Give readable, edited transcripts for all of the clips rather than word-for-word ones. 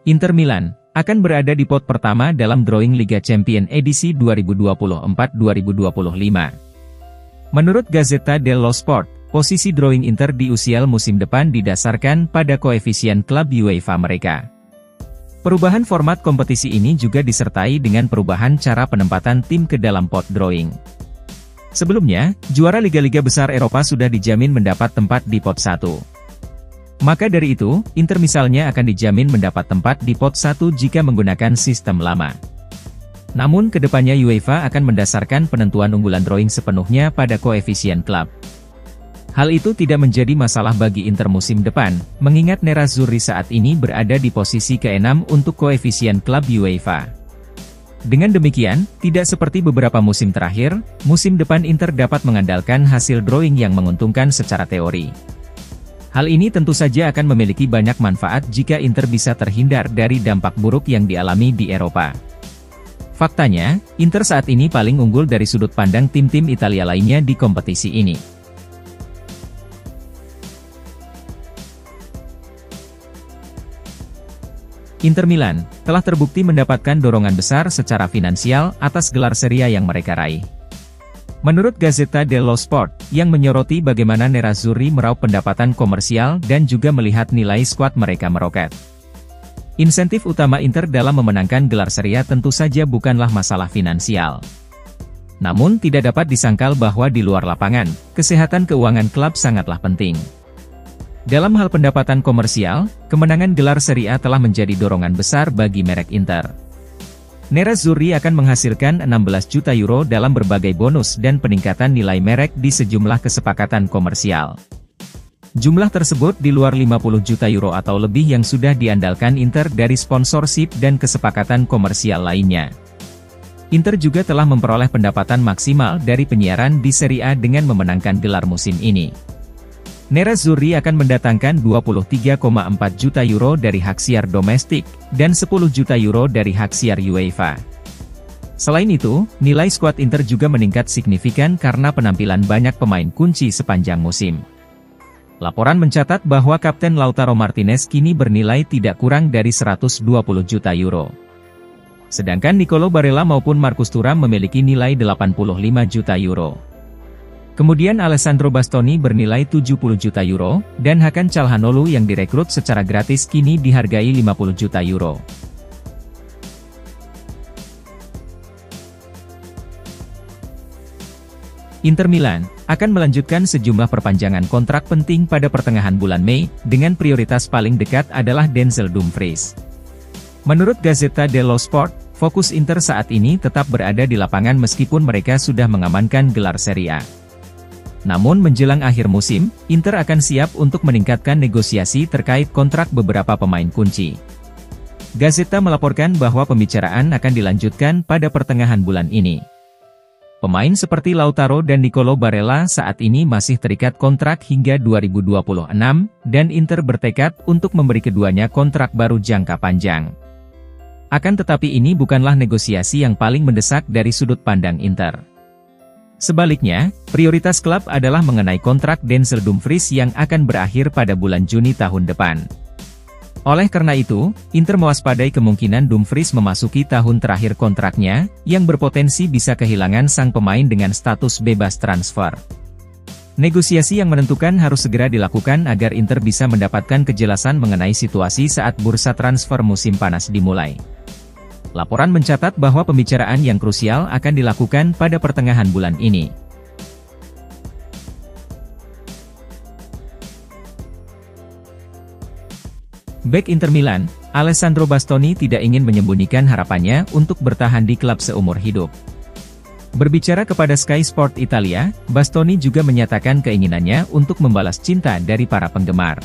Inter Milan akan berada di pot pertama dalam drawing Liga Champions edisi 2024-2025. Menurut Gazzetta dello Sport, posisi drawing Inter di UCL musim depan didasarkan pada koefisien klub UEFA mereka. Perubahan format kompetisi ini juga disertai dengan perubahan cara penempatan tim ke dalam pot drawing. Sebelumnya, juara liga-liga besar Eropa sudah dijamin mendapat tempat di pot 1. Maka dari itu, Inter misalnya akan dijamin mendapat tempat di pot 1 jika menggunakan sistem lama. Namun kedepannya UEFA akan mendasarkan penentuan unggulan drawing sepenuhnya pada koefisien klub. Hal itu tidak menjadi masalah bagi Inter musim depan, mengingat Nerazzurri saat ini berada di posisi ke-6 untuk koefisien klub UEFA. Dengan demikian, tidak seperti beberapa musim terakhir, musim depan Inter dapat mengandalkan hasil drawing yang menguntungkan secara teori. Hal ini tentu saja akan memiliki banyak manfaat jika Inter bisa terhindar dari dampak buruk yang dialami di Eropa. Faktanya, Inter saat ini paling unggul dari sudut pandang tim-tim Italia lainnya di kompetisi ini. Inter Milan telah terbukti mendapatkan dorongan besar secara finansial atas gelar Serie A yang mereka raih. Menurut Gazzetta dello Sport, yang menyoroti bagaimana Nerazzurri meraup pendapatan komersial dan juga melihat nilai skuad mereka meroket. Insentif utama Inter dalam memenangkan gelar Serie A tentu saja bukanlah masalah finansial. Namun tidak dapat disangkal bahwa di luar lapangan, kesehatan keuangan klub sangatlah penting. Dalam hal pendapatan komersial, kemenangan gelar Serie A telah menjadi dorongan besar bagi merek Inter. Nerazzurri akan menghasilkan 16 juta euro dalam berbagai bonus dan peningkatan nilai merek di sejumlah kesepakatan komersial. Jumlah tersebut di luar 50 juta euro atau lebih yang sudah diandalkan Inter dari sponsorship dan kesepakatan komersial lainnya. Inter juga telah memperoleh pendapatan maksimal dari penyiaran di Serie A dengan memenangkan gelar musim ini. Nerazzurri akan mendatangkan 23,4 juta euro dari hak siar domestik, dan 10 juta euro dari hak siar UEFA. Selain itu, nilai skuad Inter juga meningkat signifikan karena penampilan banyak pemain kunci sepanjang musim. Laporan mencatat bahwa Kapten Lautaro Martinez kini bernilai tidak kurang dari 120 juta euro. Sedangkan Nicolo Barella maupun Marcus Thuram memiliki nilai 85 juta euro. Kemudian Alessandro Bastoni bernilai 70 juta euro, dan Hakan Çalhanoğlu yang direkrut secara gratis kini dihargai 50 juta euro. Inter Milan akan melanjutkan sejumlah perpanjangan kontrak penting pada pertengahan bulan Mei, dengan prioritas paling dekat adalah Denzel Dumfries. Menurut Gazzetta dello Sport, fokus Inter saat ini tetap berada di lapangan meskipun mereka sudah mengamankan gelar Serie A. Namun menjelang akhir musim, Inter akan siap untuk meningkatkan negosiasi terkait kontrak beberapa pemain kunci. Gazzetta melaporkan bahwa pembicaraan akan dilanjutkan pada pertengahan bulan ini. Pemain seperti Lautaro dan Nicolo Barella saat ini masih terikat kontrak hingga 2026, dan Inter bertekad untuk memberi keduanya kontrak baru jangka panjang. Akan tetapi ini bukanlah negosiasi yang paling mendesak dari sudut pandang Inter. Sebaliknya, prioritas klub adalah mengenai kontrak Denzel Dumfries yang akan berakhir pada bulan Juni tahun depan. Oleh karena itu, Inter mewaspadai kemungkinan Dumfries memasuki tahun terakhir kontraknya, yang berpotensi bisa kehilangan sang pemain dengan status bebas transfer. Negosiasi yang menentukan harus segera dilakukan agar Inter bisa mendapatkan kejelasan mengenai situasi saat bursa transfer musim panas dimulai. Laporan mencatat bahwa pembicaraan yang krusial akan dilakukan pada pertengahan bulan ini. Bek Inter Milan, Alessandro Bastoni tidak ingin menyembunyikan harapannya untuk bertahan di klub seumur hidup. Berbicara kepada Sky Sport Italia, Bastoni juga menyatakan keinginannya untuk membalas cinta dari para penggemar.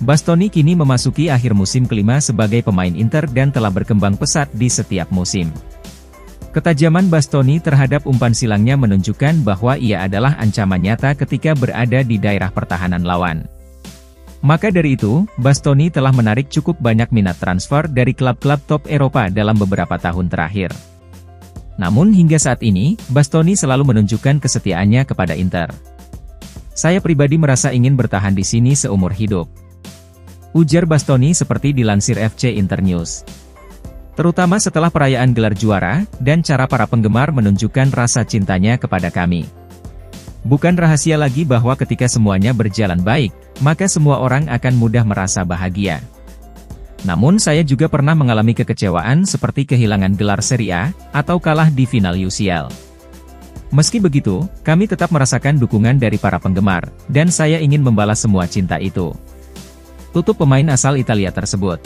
Bastoni kini memasuki akhir musim kelima sebagai pemain Inter dan telah berkembang pesat di setiap musim. Ketajaman Bastoni terhadap umpan silangnya menunjukkan bahwa ia adalah ancaman nyata ketika berada di daerah pertahanan lawan. Maka dari itu, Bastoni telah menarik cukup banyak minat transfer dari klub-klub top Eropa dalam beberapa tahun terakhir. Namun hingga saat ini, Bastoni selalu menunjukkan kesetiaannya kepada Inter. Saya pribadi merasa ingin bertahan di sini seumur hidup. ujar Bastoni seperti dilansir FC Internews. Terutama setelah perayaan gelar juara, dan cara para penggemar menunjukkan rasa cintanya kepada kami. Bukan rahasia lagi bahwa ketika semuanya berjalan baik, maka semua orang akan mudah merasa bahagia. Namun saya juga pernah mengalami kekecewaan seperti kehilangan gelar Serie A, atau kalah di final UCL. Meski begitu, kami tetap merasakan dukungan dari para penggemar, dan saya ingin membalas semua cinta itu. Tutup pemain asal Italia tersebut.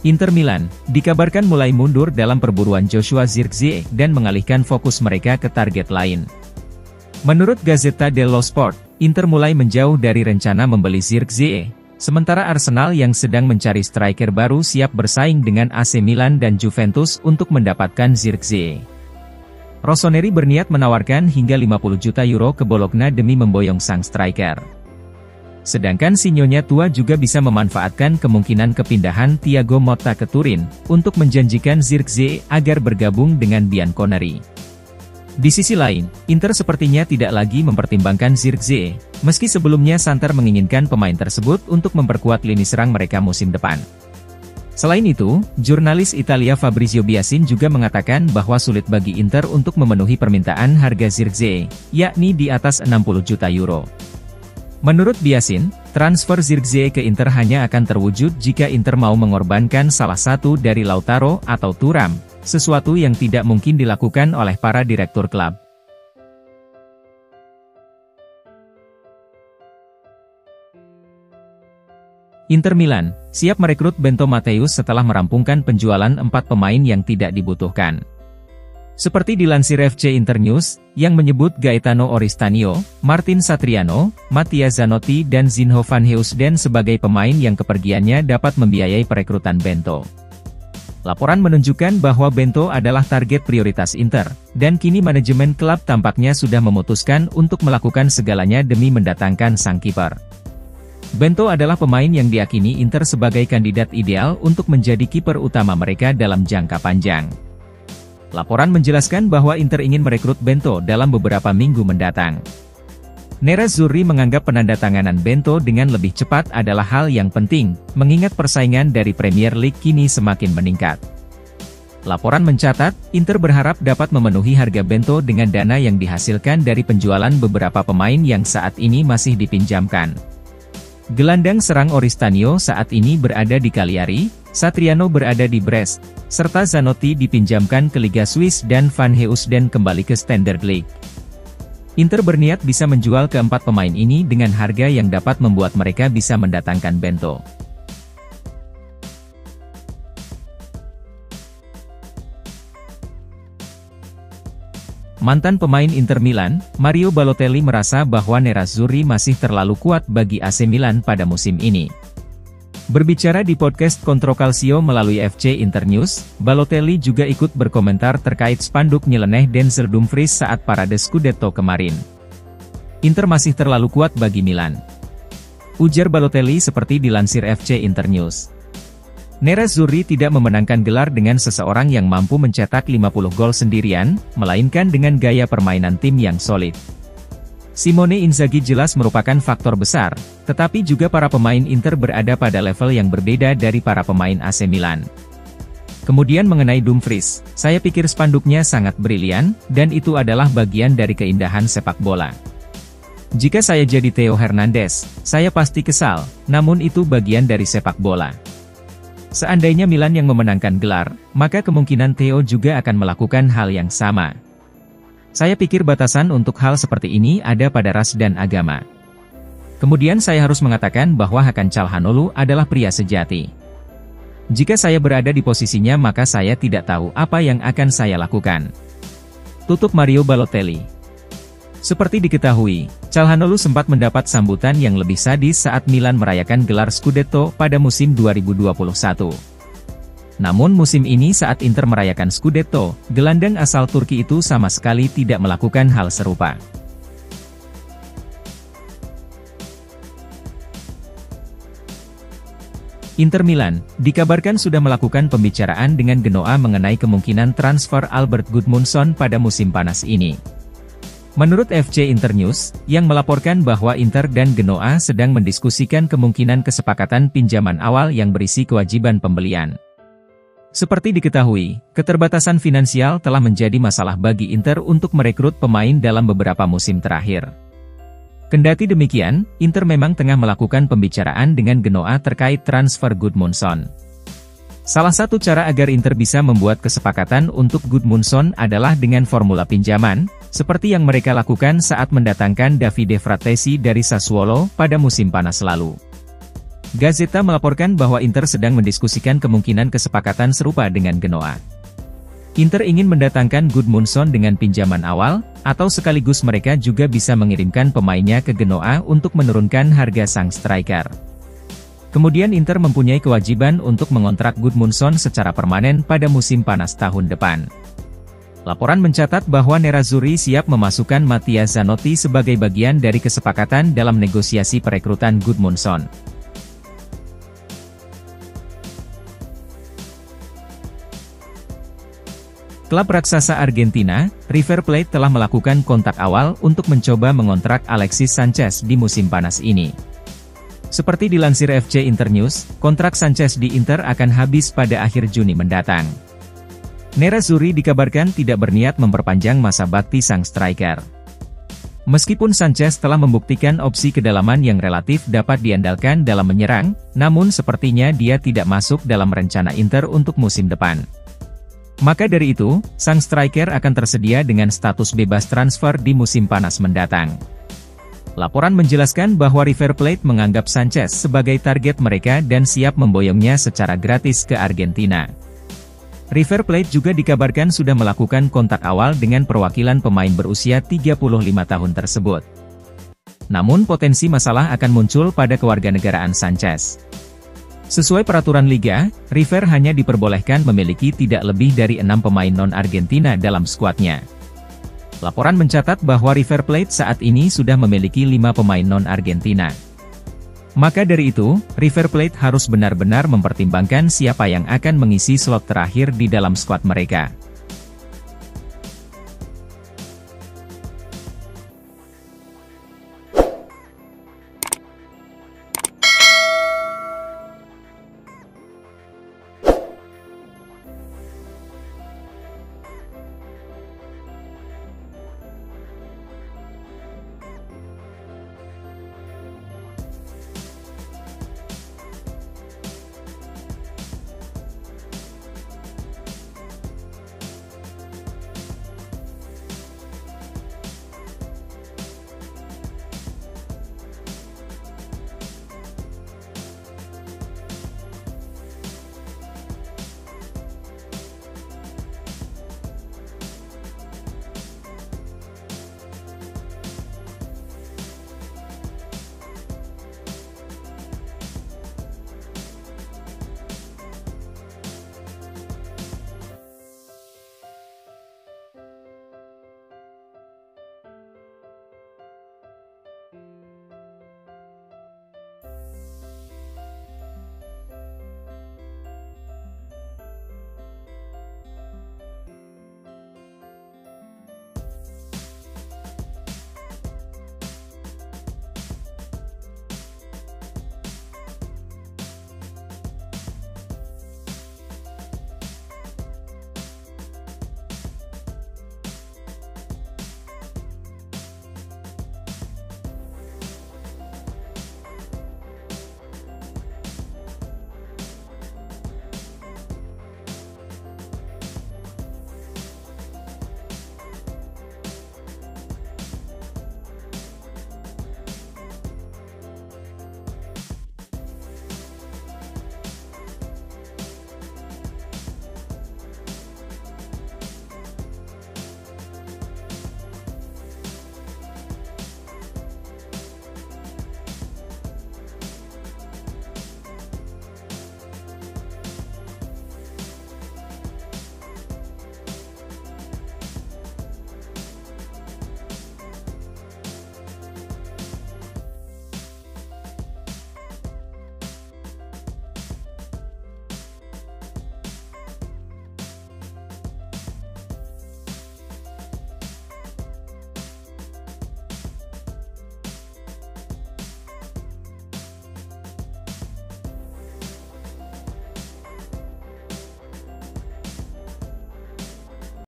Inter Milan, dikabarkan mulai mundur dalam perburuan Joshua Zirkzee dan mengalihkan fokus mereka ke target lain. Menurut Gazzetta dello Sport, Inter mulai menjauh dari rencana membeli Zirkzee, sementara Arsenal yang sedang mencari striker baru siap bersaing dengan AC Milan dan Juventus untuk mendapatkan Zirkzee. Rossoneri berniat menawarkan hingga 50 juta euro ke Bologna demi memboyong sang striker. Sedangkan si Nyonya tua juga bisa memanfaatkan kemungkinan kepindahan Thiago Motta ke Turin, untuk menjanjikan Zirkzee agar bergabung dengan Bianconeri. Di sisi lain, Inter sepertinya tidak lagi mempertimbangkan Zirkzee, meski sebelumnya santer menginginkan pemain tersebut untuk memperkuat lini serang mereka musim depan. Selain itu, jurnalis Italia Fabrizio Biasin juga mengatakan bahwa sulit bagi Inter untuk memenuhi permintaan harga Zirkzee, yakni di atas 60 juta euro. Menurut Biasin, transfer Zirkzee ke Inter hanya akan terwujud jika Inter mau mengorbankan salah satu dari Lautaro atau Thuram, sesuatu yang tidak mungkin dilakukan oleh para direktur klub. Inter Milan, siap merekrut Bento Matheus setelah merampungkan penjualan 4 pemain yang tidak dibutuhkan. Seperti dilansir FC Internews, yang menyebut Gaetano Oristanio, Martin Satriano, Mattia Zanotti dan Zinho van Heusden sebagai pemain yang kepergiannya dapat membiayai perekrutan Bento. Laporan menunjukkan bahwa Bento adalah target prioritas Inter, dan kini manajemen klub tampaknya sudah memutuskan untuk melakukan segalanya demi mendatangkan sang kiper. Bento adalah pemain yang diyakini Inter sebagai kandidat ideal untuk menjadi kiper utama mereka dalam jangka panjang. Laporan menjelaskan bahwa Inter ingin merekrut Bento dalam beberapa minggu mendatang. Nerazzurri menganggap penandatanganan Bento dengan lebih cepat adalah hal yang penting, mengingat persaingan dari Premier League kini semakin meningkat. Laporan mencatat, Inter berharap dapat memenuhi harga Bento dengan dana yang dihasilkan dari penjualan beberapa pemain yang saat ini masih dipinjamkan. Gelandang serang Oristanio saat ini berada di Cagliari, Satriano berada di Brest, serta Zanotti dipinjamkan ke Liga Swiss dan Van Heusden kembali ke Standard League. Inter berniat bisa menjual keempat pemain ini dengan harga yang dapat membuat mereka bisa mendatangkan Bento. Mantan pemain Inter Milan, Mario Balotelli merasa bahwa Nerazzurri masih terlalu kuat bagi AC Milan pada musim ini. Berbicara di podcast Kontro Calcio melalui FC Internews, Balotelli juga ikut berkomentar terkait spanduk nyeleneh Denzel Dumfries saat parade Scudetto kemarin. Inter masih terlalu kuat bagi Milan, ujar Balotelli seperti dilansir FC Internews. Nerazzurri tidak memenangkan gelar dengan seseorang yang mampu mencetak 50 gol sendirian, melainkan dengan gaya permainan tim yang solid. Simone Inzaghi jelas merupakan faktor besar, tetapi juga para pemain Inter berada pada level yang berbeda dari para pemain AC Milan. Kemudian mengenai Dumfries, saya pikir spanduknya sangat brilian, dan itu adalah bagian dari keindahan sepak bola. Jika saya jadi Theo Hernandez, saya pasti kesal, namun itu bagian dari sepak bola. Seandainya Milan yang memenangkan gelar, maka kemungkinan Theo juga akan melakukan hal yang sama. Saya pikir batasan untuk hal seperti ini ada pada ras dan agama. Kemudian saya harus mengatakan bahwa Hakan Calhanoglu adalah pria sejati. Jika saya berada di posisinya maka saya tidak tahu apa yang akan saya lakukan. Tutup Mario Balotelli. Seperti diketahui, Calhanoglu sempat mendapat sambutan yang lebih sadis saat Milan merayakan gelar Scudetto pada musim 2021. Namun musim ini saat Inter merayakan Scudetto, gelandang asal Turki itu sama sekali tidak melakukan hal serupa. Inter Milan, dikabarkan sudah melakukan pembicaraan dengan Genoa mengenai kemungkinan transfer Albert Gudmundsson pada musim panas ini. Menurut FC Internews, yang melaporkan bahwa Inter dan Genoa sedang mendiskusikan kemungkinan kesepakatan pinjaman awal yang berisi kewajiban pembelian. Seperti diketahui, keterbatasan finansial telah menjadi masalah bagi Inter untuk merekrut pemain dalam beberapa musim terakhir. Kendati demikian, Inter memang tengah melakukan pembicaraan dengan Genoa terkait transfer Gudmundsson. Salah satu cara agar Inter bisa membuat kesepakatan untuk Gudmundsson adalah dengan formula pinjaman, seperti yang mereka lakukan saat mendatangkan Davide Fratesi dari Sassuolo pada musim panas lalu. Gazzetta melaporkan bahwa Inter sedang mendiskusikan kemungkinan kesepakatan serupa dengan Genoa. Inter ingin mendatangkan Gudmundsson dengan pinjaman awal, atau sekaligus mereka juga bisa mengirimkan pemainnya ke Genoa untuk menurunkan harga sang striker. Kemudian Inter mempunyai kewajiban untuk mengontrak Gudmundsson secara permanen pada musim panas tahun depan. Laporan mencatat bahwa Nerazzurri siap memasukkan Mattia Zanotti sebagai bagian dari kesepakatan dalam negosiasi perekrutan Gudmundsson. Klub raksasa Argentina, River Plate telah melakukan kontak awal untuk mencoba mengontrak Alexis Sanchez di musim panas ini. Seperti dilansir FC Internews, kontrak Sanchez di Inter akan habis pada akhir Juni mendatang. Nerazzurri dikabarkan tidak berniat memperpanjang masa bakti sang striker. Meskipun Sanchez telah membuktikan opsi kedalaman yang relatif dapat diandalkan dalam menyerang, namun sepertinya dia tidak masuk dalam rencana Inter untuk musim depan. Maka dari itu, sang striker akan tersedia dengan status bebas transfer di musim panas mendatang. Laporan menjelaskan bahwa River Plate menganggap Sanchez sebagai target mereka dan siap memboyongnya secara gratis ke Argentina. River Plate juga dikabarkan sudah melakukan kontak awal dengan perwakilan pemain berusia 35 tahun tersebut. Namun potensi masalah akan muncul pada kewarganegaraan Sanchez. Sesuai peraturan Liga, River hanya diperbolehkan memiliki tidak lebih dari 6 pemain non-Argentina dalam skuadnya. Laporan mencatat bahwa River Plate saat ini sudah memiliki 5 pemain non-Argentina. Maka dari itu, River Plate harus benar-benar mempertimbangkan siapa yang akan mengisi slot terakhir di dalam skuad mereka.